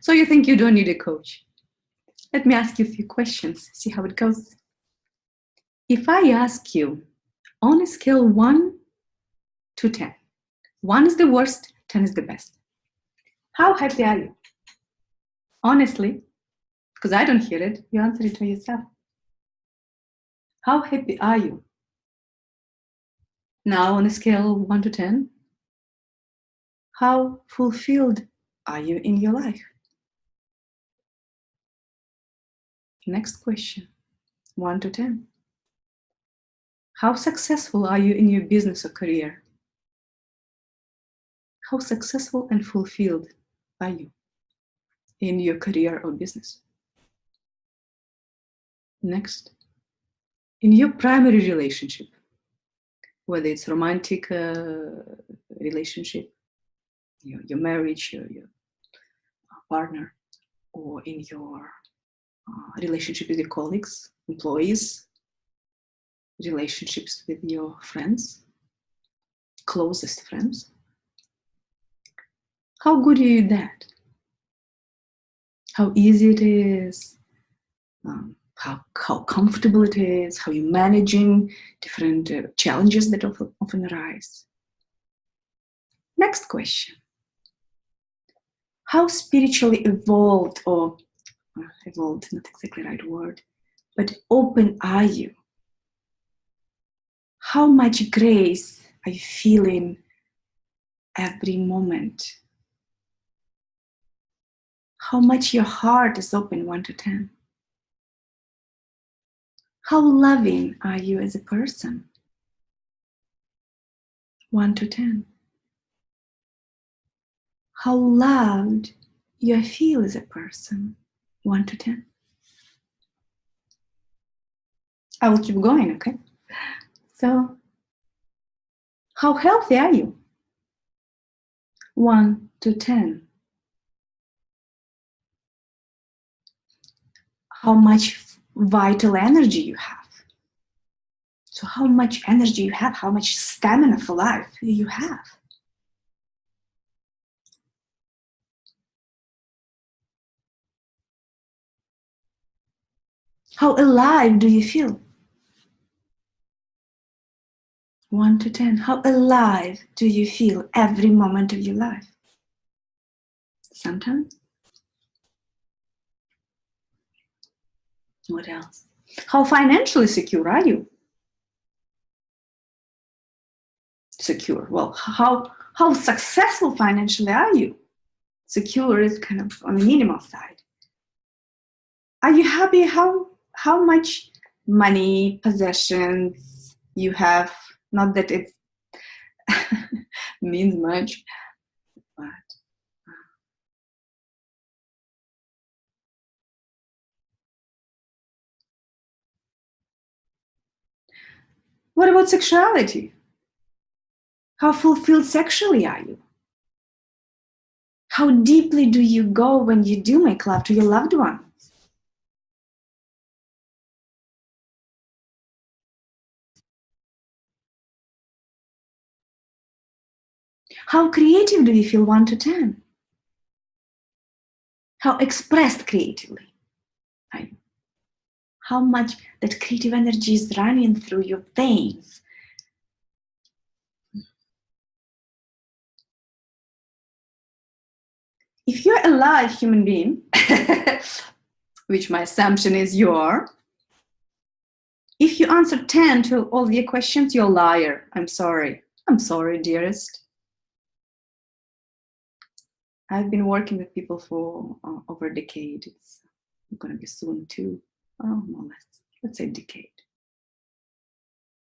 So you think you don't need a coach? Let me ask you a few questions, see how it goes. If I ask you on a scale 1 to 10, 1 is the worst, 10 is the best, how happy are you? Honestly, because I don't hear it, you answer it for yourself. How happy are you? Now on a scale 1 to 10, how fulfilled are you in your life? Next question, 1 to 10. How successful are you in your business or career? How successful and fulfilled are you in your career or business? Next, in your primary relationship, whether it's romantic relationship, your marriage, your partner, or in your relationship with your colleagues, employees, relationships with your friends, closest friends. How good are you at that? How easy it is, how comfortable it is, how you're managing different challenges that often arise. Next question. How spiritually evolved, or evolved, not exactly the right word, but open are you? How much grace are you feeling every moment? How much your heart is open, 1 to 10? How loving are you as a person? 1 to 10. How loved you feel as a person? 1 to 10. I will keep going, okay? So, how healthy are you? 1 to 10. How much vital energy you have? So how much energy you have, how much stamina for life you have? How alive do you feel? 1 to 10. How alive do you feel every moment of your life? Sometimes. What else? How financially secure are you? Secure. Well, how successful financially are you? Secure is kind of on the minimal side. Are you happy how much money, possessions you have? Not that it means much, but what about sexuality? How fulfilled sexually are you? How deeply do you go when you do make love to your loved one? How creative do you feel, 1 to 10? How expressed creatively are you? How much that creative energy is running through your veins? If you're a live human being, which my assumption is you are, if you answer 10 to all the questions, you're a liar. I'm sorry. I'm sorry, dearest. I've been working with people for over a decade. It's going to be soon too. Oh, more or less. Let's say a decade.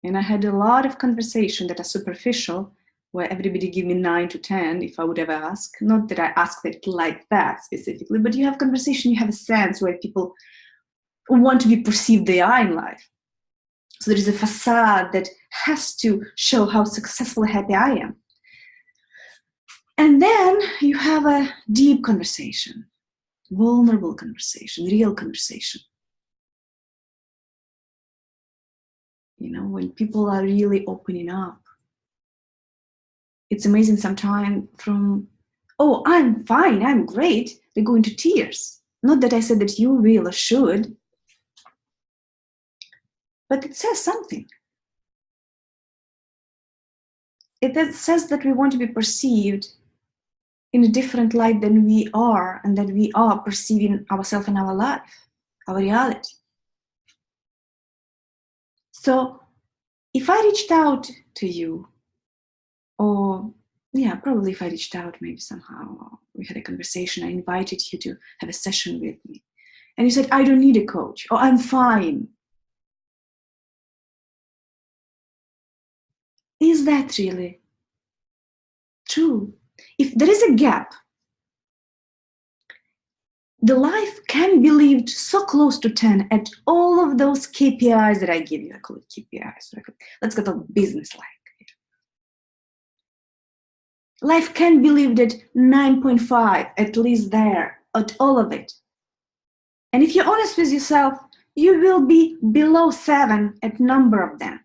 And I had a lot of conversation that are superficial, where everybody give me 9 to 10 if I would ever ask. Not that I ask it like that specifically, but you have conversation, you have a sense where people want to be perceived they are in life. So there is a facade that has to show how successful and happy I am. And then you have a deep conversation, vulnerable conversation, real conversation. You know, when people are really opening up. It's amazing sometimes from oh, I'm fine, I'm great, they go into tears. Not that I said that you will or should, but it says something. It says that we want to be perceived in a different light than we are, and that we are perceiving ourselves in our life, our reality. So if I reached out to you, or yeah, probably if I reached out, maybe somehow we had a conversation, I invited you to have a session with me, and you said, I don't need a coach, or I'm fine. Is that really true? If there is a gap, the life can be lived so close to 10 at all of those KPIs that I give you. I call it KPIs. Let's go to business life. Life can be lived at 9.5, at least there, at all of it. And if you're honest with yourself, you will be below 7 at number of them.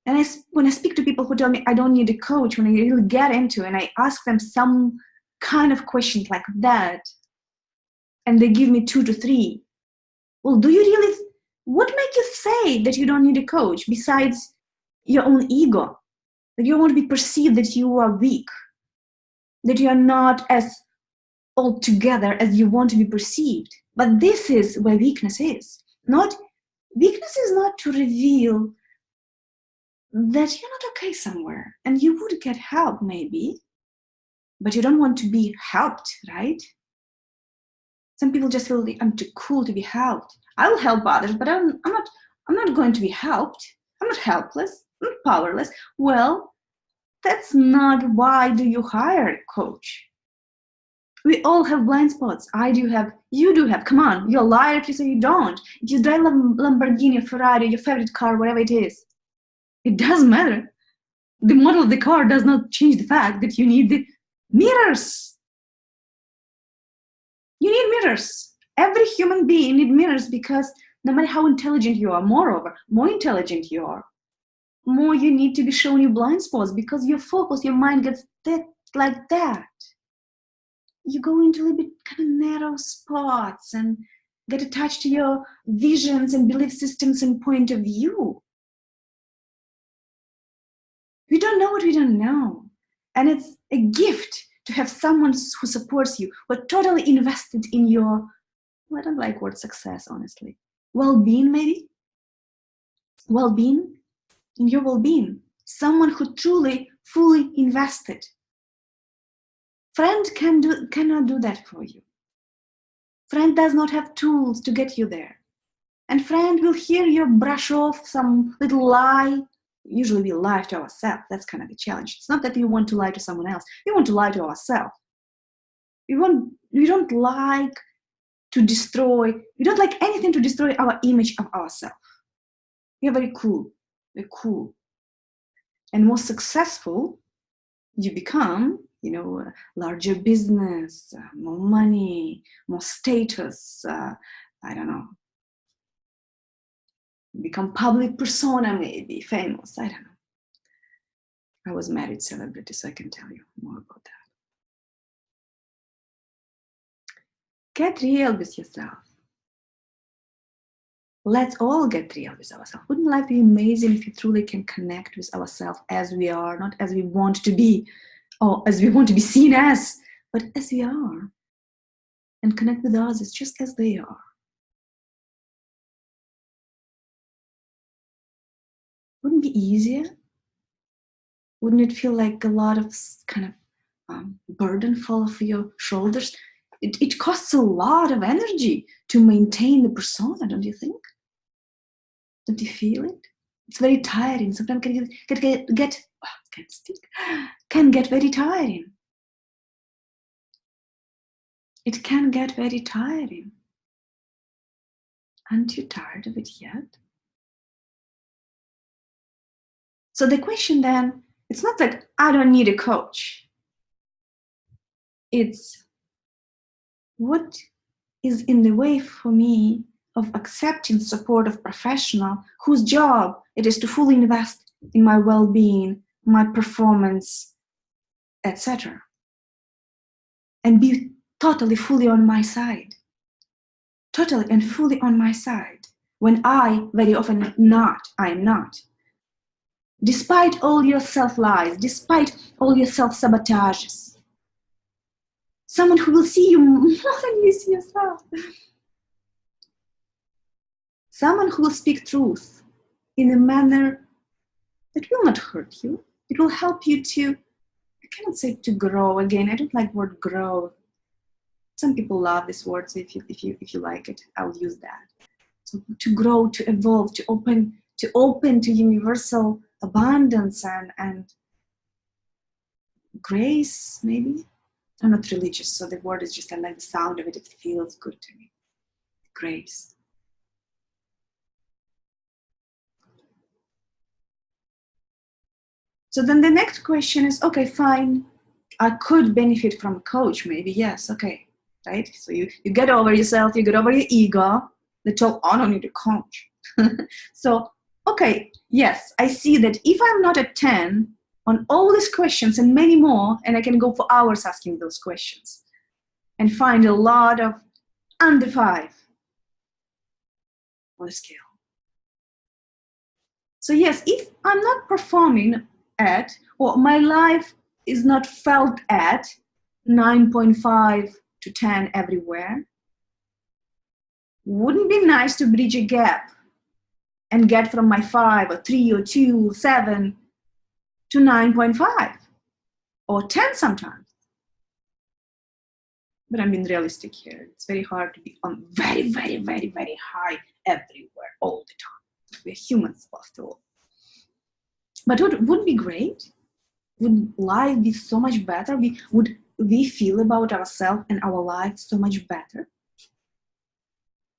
And when I speak to people who tell me I don't need a coach, when I really get into it and I ask them some kind of questions like that, and they give me 2 to 3, well, do you really, what makes you say that you don't need a coach besides your own ego? That you want to be perceived that you are weak, that you are not as altogether as you want to be perceived. But this is where weakness is. Weakness is not to reveal that you're not okay somewhere, and you would get help maybe, but you don't want to be helped, right? Some people just feel I'm too cool to be helped. I will help others, but I'm not going to be helped. I'm not helpless. I'm not powerless. Well, that's not why do you hire a coach. We all have blind spots. I do have, you do have. Come on, you're a liar if you say you don't. If you drive Lamborghini, Ferrari, your favorite car, whatever it is, it doesn't matter. The model of the car does not change the fact that you need the mirrors. You need mirrors. Every human being needs mirrors, because no matter how intelligent you are, moreover, more intelligent you are, more you need to be shown your blind spots, because your focus, your mind gets that like that. You go into a little bit kind of narrow spots and get attached to your visions and belief systems and point of view. We don't know what we don't know. And it's a gift to have someone who supports you, who are totally invested in your, well, I don't like word success, honestly. Well-being, maybe? Well-being? In your well-being. Someone who truly, fully invested. Friend cannot do that for you. Friend does not have tools to get you there. And friend will hear you brush off some little lie. Usually we lie to ourselves. That's kind of the challenge. It's not that we want to lie to someone else. We want to lie to ourselves. We don't like to destroy, we don't like anything to destroy our image of ourselves. We are very cool. We're cool. And more successful you become, larger business, more money, more status, I don't know, become public persona, maybe famous, I don't know. I was married celebrity, so I can tell you more about that. Get real with yourself. Let's all get real with ourselves. Wouldn't life be amazing if we truly can connect with ourselves as we are, not as we want to be, or as we want to be seen as, but as we are, and connect with others just as they are. Wouldn't it be easier? Wouldn't it feel like a lot of kind of burden fall off your shoulders? It costs a lot of energy to maintain the persona, don't you think? Don't you feel it? It's very tiring. Sometimes can get very tiring. It can get very tiring. Aren't you tired of it yet? So the question then, it's not like I don't need a coach. It's what is in the way for me of accepting support of professional whose job it is to fully invest in my well-being, my performance, etc. and be totally, fully on my side. Totally and fully on my side. When I very often I am not. Despite all your self-lies, despite all your self-sabotages. Someone who will see you more than you see yourself. Someone who will speak truth in a manner that will not hurt you. It will help you to, I cannot say to grow again. I don't like the word grow. Some people love this word, so if you like it, I'll use that. So to grow, to evolve, to open to universal abundance and grace, maybe. I'm not religious, so the word is just, I like the sound of it. It feels good to me. Grace. So then the next question is, okay, fine. I could benefit from a coach, maybe, yes, okay, right? So you get over yourself, you get over your ego. They told, I don't need a coach. So, okay, yes, I see that if I'm not at 10 on all these questions and many more, and I can go for hours asking those questions and find a lot of under 5 on the scale. So yes, if I'm not performing at, or my life is not felt at 9.5 to 10 everywhere, wouldn't it be nice to bridge a gap and get from my 5 or 3 or 2, 7 to 9.5 or 10 sometimes? But I'm being realistic here. It's very hard to be on very, very, very, very high everywhere all the time. We're humans after all. But wouldn't be great? Would life be so much better? Would we feel about ourselves and our life so much better?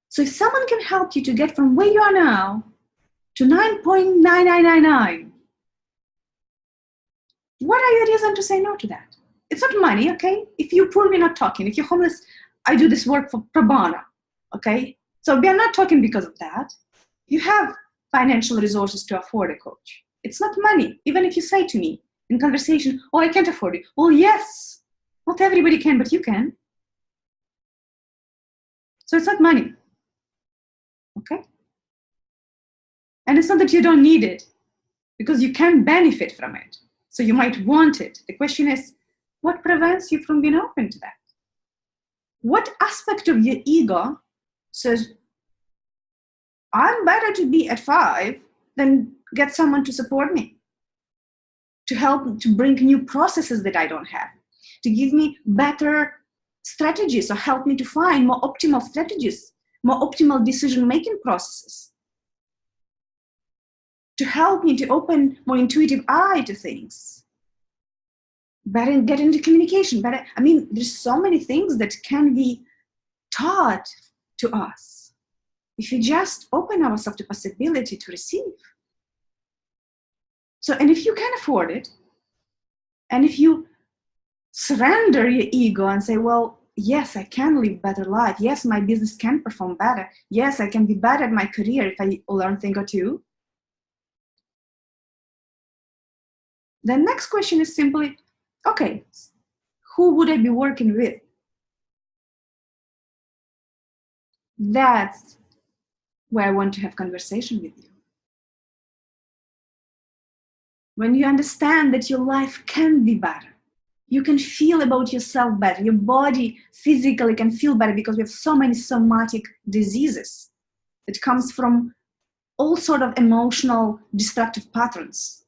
So if someone can help you to get from where you are now to 9.9999, what are your reasons to say no to that? It's not money, okay? If you're poor, we're not talking. If you're homeless, I do this work for pro bono, okay? So we are not talking because of that. You have financial resources to afford a coach. It's not money. Even if you say to me in conversation, oh, I can't afford it. Well, yes, not everybody can, but you can. So it's not money, okay? And it's not that you don't need it, because you can benefit from it. So you might want it. The question is, what prevents you from being open to that? What aspect of your ego says, I'm better to be at 5 than get someone to support me, to help, to bring new processes that I don't have, to give me better strategies or help me to find more optimal strategies, more optimal decision-making processes, to help me to open more intuitive eye to things, better get into communication, better. I mean, there's so many things that can be taught to us if we just open ourselves to possibility to receive. So, and if you can afford it, and if you surrender your ego and say, well, yes, I can live a better life. Yes, my business can perform better. Yes, I can be better at my career if I learn a thing or two. The next question is simply, okay, who would I be working with? That's where I want to have conversation with you. When you understand that your life can be better, you can feel about yourself better. Your body physically can feel better, because we have so many somatic diseases that comes from all sort of emotional destructive patterns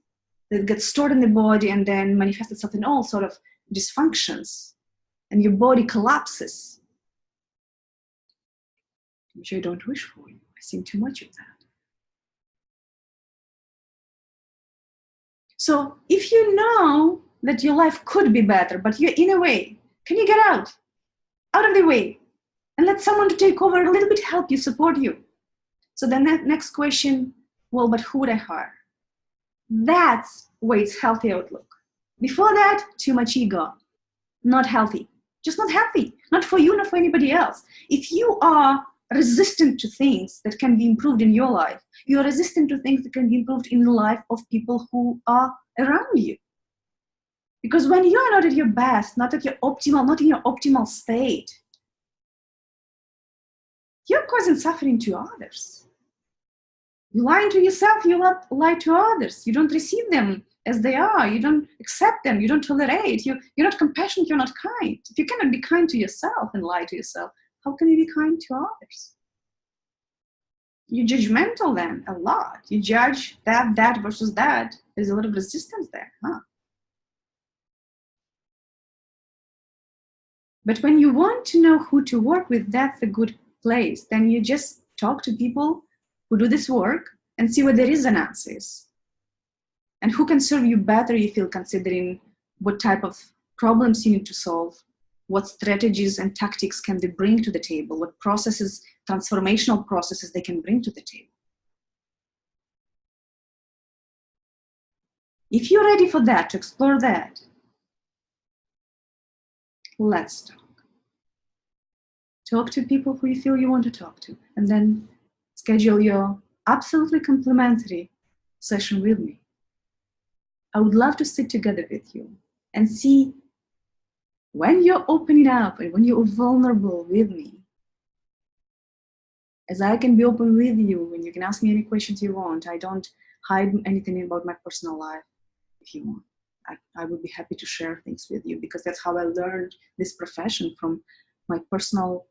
that get stored in the body and then manifest itself in all sort of dysfunctions, and your body collapses, which I don't wish for you. I've seen too much of that. So if you know that your life could be better, but you're in a way, can you get out of the way, and let someone to take over a little bit, help you, support you? So the next question, well, but who would I hire? That's where it's healthy outlook. Before that, too much ego, not healthy, just not healthy, not for you, not for anybody else. If you are resistant to things that can be improved in your life, you are resistant to things that can be improved in the life of people who are around you. Because when you're not at your best, not at your optimal, not in your optimal state, you're causing suffering to others. You lie to yourself, you lie to others. You don't receive them as they are. You don't accept them. You don't tolerate. You're not compassionate. You're not kind. If you cannot be kind to yourself and lie to yourself, how can you be kind to others? You're judgmental then a lot. You judge that versus that. There's a lot of resistance there, huh? But when you want to know who to work with, that's a good place. Then you just talk to people who do this work and see what the resonance is. And who can serve you better, you feel, considering what type of problems you need to solve, what strategies and tactics can they bring to the table, what processes, transformational processes they can bring to the table. If you're ready for that, to explore that, let's talk. Talk to people who you feel you want to talk to, and then schedule your absolutely complimentary session with me. I would love to sit together with you and see when you're opening up and when you're vulnerable with me, as I can be open with you and you can ask me any questions you want. I don't hide anything about my personal life. If you want, I would be happy to share things with you, because that's how I learned this profession, from my personal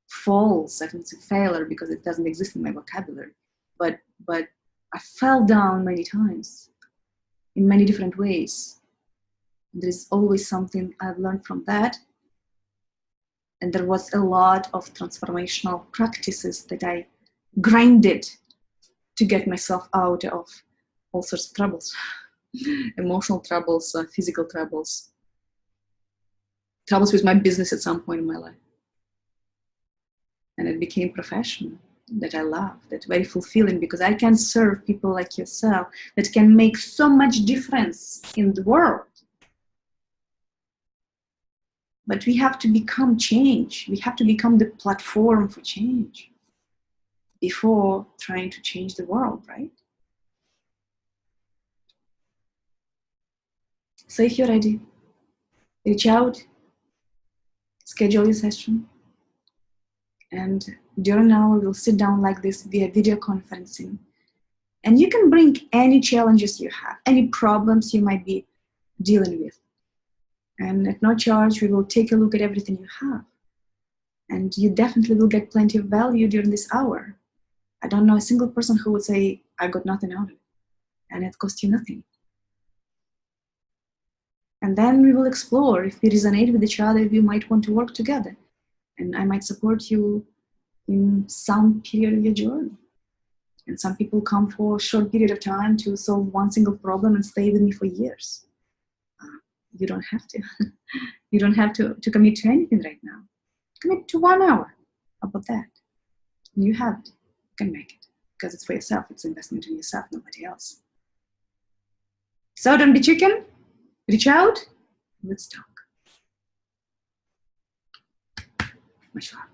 falls. I don't say failure because it doesn't exist in my vocabulary, but I fell down many times in many different ways. There's always something I've learned from that. And there was a lot of transformational practices that I grinded to get myself out of all sorts of troubles. Emotional troubles, physical troubles with my business at some point in my life. And it became a profession that I love, that's very fulfilling, because I can serve people like yourself that can make so much difference in the world. But we have to become change. We have to become the platform for change before trying to change the world, right? So if you're ready, reach out, schedule your session, and during an hour we'll sit down like this via video conferencing. And you can bring any challenges you have, any problems you might be dealing with. And at no charge, we will take a look at everything you have. And you definitely will get plenty of value during this hour. I don't know a single person who would say, I got nothing out of it. And it cost you nothing. And then we will explore if we resonate with each other, we might want to work together. And I might support you in some period of your journey. And some people come for a short period of time to solve one single problem and stay with me for years. You don't have to. You don't have to commit to anything right now. Commit to 1 hour. How about that? You have it. You can make it. Because it's for yourself. It's investment in yourself, nobody else. So don't be chicken. Reach out. Let's talk. Much love.